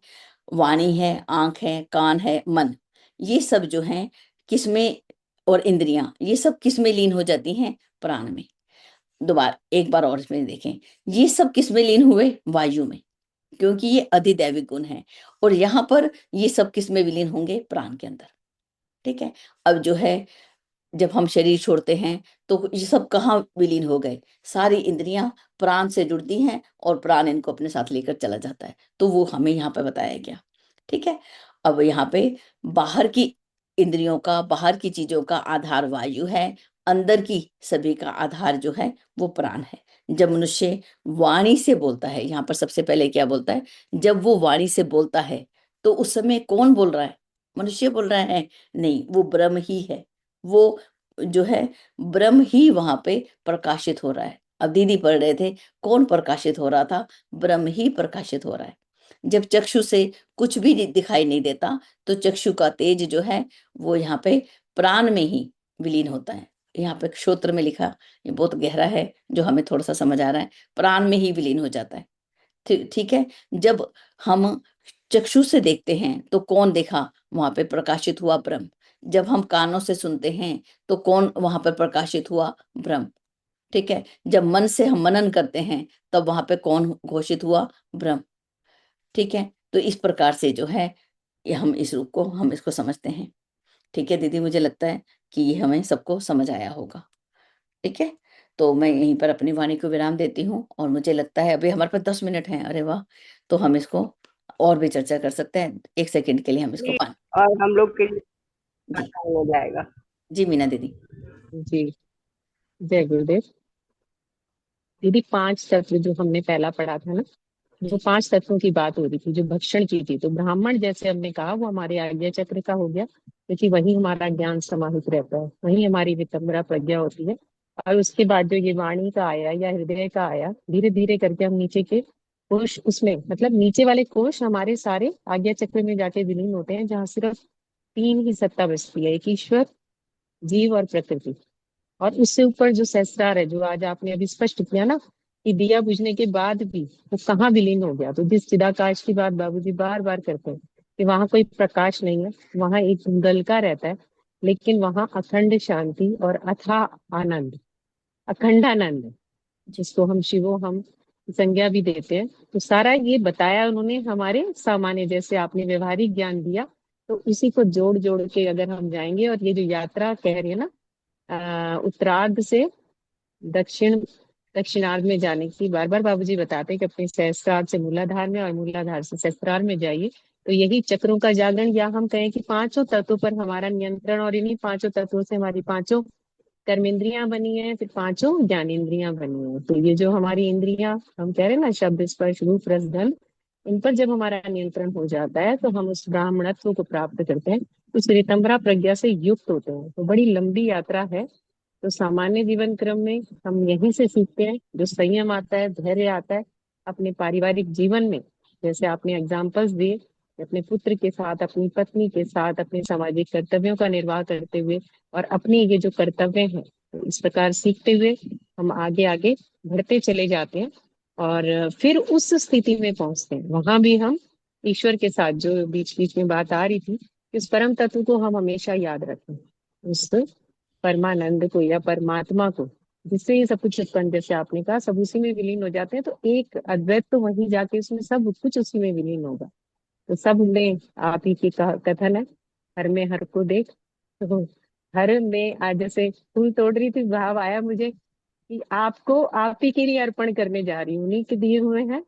वाणी है, आंख है, कान है, मन, ये सब जो है किसमें, और इंद्रियां, ये सब किसमें लीन हो जाती हैं, प्राण में। दोबारा एक बार और इसमें देखें, ये सब किसमें लीन हुए, वायु में, क्योंकि ये अधिदैविक गुण है। और यहाँ पर ये सब किसमें विलीन होंगे, प्राण के अंदर। ठीक है, अब जो है जब हम शरीर छोड़ते हैं तो ये सब कहाँ विलीन हो गए, सारी इंद्रियां प्राण से जुड़ती हैं और प्राण इनको अपने साथ लेकर चला जाता है, तो वो हमें यहाँ पे बताया गया। ठीक है, अब यहाँ पे बाहर की इंद्रियों का, बाहर की चीजों का आधार वायु है, अंदर की सभी का आधार जो है वो प्राण है। जब मनुष्य वाणी से बोलता है, यहाँ पर सबसे पहले क्या बोलता है, जब वो वाणी से बोलता है तो उस समय कौन बोल रहा है, मनुष्य बोल रहा है, नहीं, वो ब्रह्म ही है। वो जो है ब्रह्म ही वहां पे प्रकाशित हो रहा है। अब दीदी पढ़ रहे थे, कौन प्रकाशित हो रहा था, ब्रह्म ही प्रकाशित हो रहा है। जब चक्षु से कुछ भी दिखाई नहीं देता तो चक्षु का तेज जो है वो यहाँ पे प्राण में ही विलीन होता है। यहाँ पे श्रोत्र में लिखा, ये बहुत गहरा है जो हमें थोड़ा सा समझ आ रहा है, प्राण में ही विलीन हो जाता है। ठीक है, जब हम चक्षु से देखते हैं तो कौन देखा, वहां पे प्रकाशित हुआ ब्रह्म। जब हम कानों से सुनते हैं तो कौन वहां पर प्रकाशित हुआ, ब्रह्म। ठीक है, जब मन से हम मनन करते हैं तब वहां पे कौन घोषित हुआ, ब्रह्म। ठीक है, तो इस प्रकार से जो है ये हम इस रूप को हम इसको समझते हैं। ठीक है दीदी, मुझे लगता है कि ये हमें सबको समझ आया होगा। ठीक है, तो मैं यहीं पर अपनी वाणी को विराम देती हूँ, और मुझे लगता है अभी हमारे पास 10 मिनट हैं। अरे वाह, तो हम इसको और भी चर्चा कर सकते हैं। 1 सेकंड के लिए हम इसको पान। और हम लोग के लिए जी, आसान हो जाएगा। जी मीना दीदी। जी, जय गुरुदेव। दीदी 5 तत्व जो हमने पहला पढ़ा था ना, जो 5 तत्वों की बात हो रही थी, जो भक्षण की थी, तो ब्राह्मण जैसे हमने कहा वो हमारे आज्ञा चक्र का हो गया, क्योंकि वही हमारा ज्ञान समाहित रहता है, वही हमारी वितम्बरा प्रज्ञा होती है। और उसके बाद जो ये वाणी का आया या हृदय का आया, धीरे धीरे करके हम नीचे के कोश, उसमें मतलब नीचे वाले कोश हमारे सारे आज्ञा चक्र में जाके विलीन होते हैं, जहाँ सिर्फ 3 ही सत्ता बचती है, एक ईश्वर, जीव और प्रकृति। और उससे ऊपर जो सहस्त्रार है, जो आज आपने अभी स्पष्ट किया ना, कि दिया बुझने के बाद भी वो कहाँ विलीन हो गया, तो जिस चिदाकाश की बात बाबूजी बार बार करते हैं कि वहां कोई प्रकाश नहीं है, वहां एक धुंधलका रहता है, लेकिन वहां अखंड शांति और अथाह आनंद, अखंडानंद है, जिसको हम शिवो हम संज्ञा भी देते हैं। तो सारा ये बताया उन्होंने हमारे सामान्य, जैसे आपने व्यवहारिक ज्ञान दिया, तो उसी को जोड़ जोड़ के अगर हम जाएंगे, और ये जो यात्रा कह रही है ना, उत्तरार्ध से दक्षिण दक्षिणार्ध में जाने की, बार बार बाबूजी बताते हैं कि अपने सहस्त्रार्ध से मूलाधार में और मूलाधार से सहस्त्रार्ध में जाइए, तो यही चक्रों का जागरण, या हम कहें कि 5 तत्वों पर हमारा नियंत्रण, और इन्हीं 5 तत्वों से हमारी 5 कर्मेंद्रियां बनी है, फिर 5 ज्ञानेंद्रियां बनी है। तो ये जो हमारी इंद्रियां, हम कह रहे हैं ना, शब्द स्पर्श रूप रस गंध, इन पर जब हमारा नियंत्रण हो जाता है तो हम उस ब्राह्मणत्व को प्राप्त करते हैं, उस ऋतंबरा प्रज्ञा से युक्त होते हैं। तो बड़ी लंबी यात्रा है। तो सामान्य जीवन क्रम में हम यहीं से सीखते हैं, जो संयम आता है, धैर्य आता है अपने पारिवारिक जीवन में, जैसे आपने एग्जाम्पल्स दिए, अपने पुत्र के साथ, अपनी पत्नी के साथ, अपने सामाजिक कर्तव्यों का निर्वाह करते हुए, और अपने ये जो कर्तव्य हैं, तो इस प्रकार सीखते हुए हम आगे आगे बढ़ते चले जाते हैं, और फिर उस स्थिति में पहुंचते हैं। वहां भी हम ईश्वर के साथ, जो बीच बीच में बात आ रही थी, इस परम तत्व को हम हमेशा याद रखें, उस परमानंद को या परमात्मा को, जिससे ये सब कुछ उत्पन्न, जैसे आपने कहा, सब उसी में विलीन हो जाते हैं। तो एक अद्वैत तो वहीं जाके उसमें सब कुछ उसी में विलीन होगा। तो सब में आप ही की कथन है, हर में हर को देख। तो हर में आज जैसे फूल तोड़ रही थी, भाव आया मुझे कि आपको आप ही के लिए अर्पण करने जा रही हूँ, उन्हीं के दिए हुए हैं।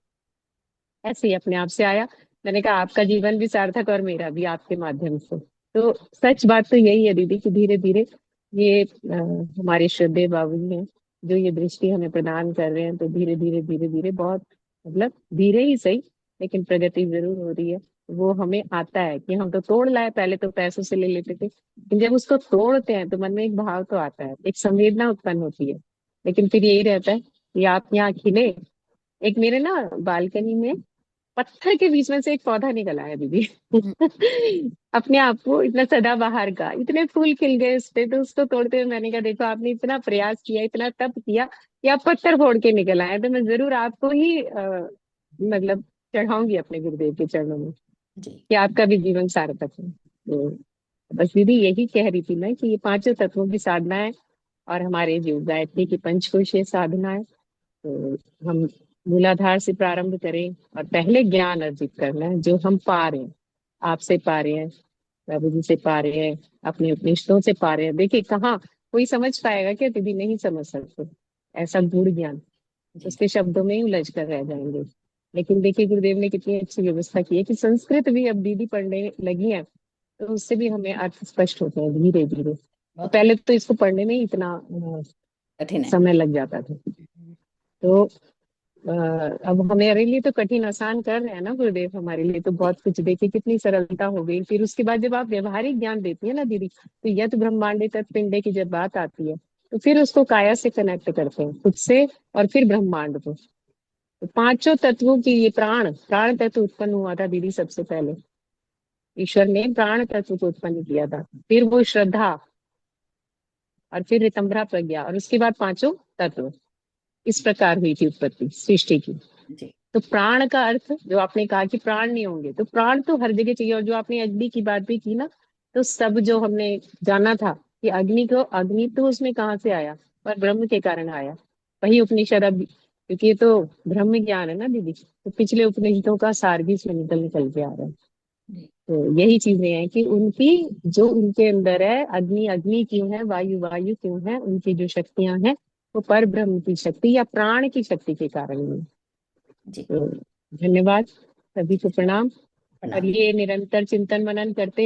ऐसे ही अपने आप से आया, मैंने कहा आपका जीवन भी सार्थक और मेरा भी आपके माध्यम से। तो सच बात तो यही है दीदी कि धीरे धीरे ये हमारे श्रद्धेय बाबू जी हैं, जो ये दृष्टि हमें प्रदान कर रहे हैं। तो धीरे धीरे धीरे बहुत, मतलब धीरे ही सही, लेकिन प्रगति जरूर हो रही है। वो हमें आता है कि हम तो तोड़ लाए, पहले तो पैसों से ले लेते थे, लेकिन जब उसको तोड़ते हैं तो मन में एक भाव तो आता है, एक संवेदना उत्पन्न होती है। लेकिन फिर यही रहता है कि आप यहाँ खिले। एक मेरे ना बालकनी में पत्थर के बीच में से एक पौधा निकल आया दीदी। अपने आप को इतना सदाबहार का, इतने फूल खिल गए उस पे, तो उसको तोड़ते हुए मैंने कहा देखो आपने इतना प्रयास किया, इतना तप किया, कि आप पत्थर फोड़ के निकल आए, तो मैं जरूर आपको ही मतलब चढ़ाऊंगी अपने गुरुदेव के चरणों में, जी कि आपका भी जीवन सार्थक है। तो बस दीदी यही कह रही थी मैं कि ये पांचों तत्वों की साधना है, और हमारे जो गायत्री की पंचकोशीय साधना है, तो हम मूलाधार से प्रारंभ करें और पहले ज्ञान अर्जित करना है, जो हम पा रहे हैं, आपसे पा रहे हैं, प्रभु जी से पा रहे हैं, अपने उपनिषदों से पा रहे हैं। देखिए कहाँ कोई समझ पाएगा क्या दीदी? नहीं समझ सकते ऐसा गूढ़ ज्ञान, जी उसके शब्दों में ही उलझ कर रह जाएंगे। लेकिन देखिए गुरुदेव ने कितनी अच्छी व्यवस्था की है कि संस्कृत भी अब दीदी पढ़ने लगी है, तो उससे भी हमें अर्थ स्पष्ट होते हैं धीरे धीरे। तो बहुत पहले तो इसको पढ़ने में ही इतना कठिन है। समय लग जाता था। तो अब हमारे लिए तो कठिन आसान कर रहे हैं ना गुरुदेव, हमारे लिए तो जी बहुत कुछ, देखिए कितनी सरलता हो गई। फिर उसके बाद जब आप व्यवहारिक ज्ञान देती है ना दीदी, तो यत ब्रह्मांडे तत्पिंडे की जब बात आती है, तो फिर उसको काया से कनेक्ट करते हैं, खुद से और फिर ब्रह्मांड को। तो पांचों तत्वों की ये प्राण प्राण तत्व उत्पन्न हुआ था दीदी सबसे पहले। ईश्वर ने प्राण तत्व को उत्पन्न किया था, फिर वो श्रद्धा, और फिर ऋतंभरा प्रज्ञा, और उसके बाद पांचों तत्व। इस प्रकार हुई थी उत्पत्ति सृष्टि की। जी तो प्राण का अर्थ, जो आपने कहा कि प्राण नहीं होंगे, तो प्राण तो हर जगह चाहिए। और जो आपने अग्नि की बात भी की ना, तो सब जो हमने जाना था कि अग्नि तो उसमें कहाँ से आया, पर ब्रह्म के कारण आया। वही उपनिषद अब, क्योंकि ये तो ब्रह्म ज्ञान है ना दीदी, तो पिछले उपनिषदों का सार भी इसमें निकल निकल के आ रहा है। जी तो यही चीजें हैं कि उनकी, जो उनके अंदर है, अग्नि अग्नि क्यों है, वायु वायु क्यों है, उनकी जो शक्तियां हैं वो पर ब्रह्म की शक्ति या प्राण की शक्ति के कारण है। जी तो धन्यवाद, सभी को प्रणाम। और प्रणाम। ये निरंतर चिंतन मनन करते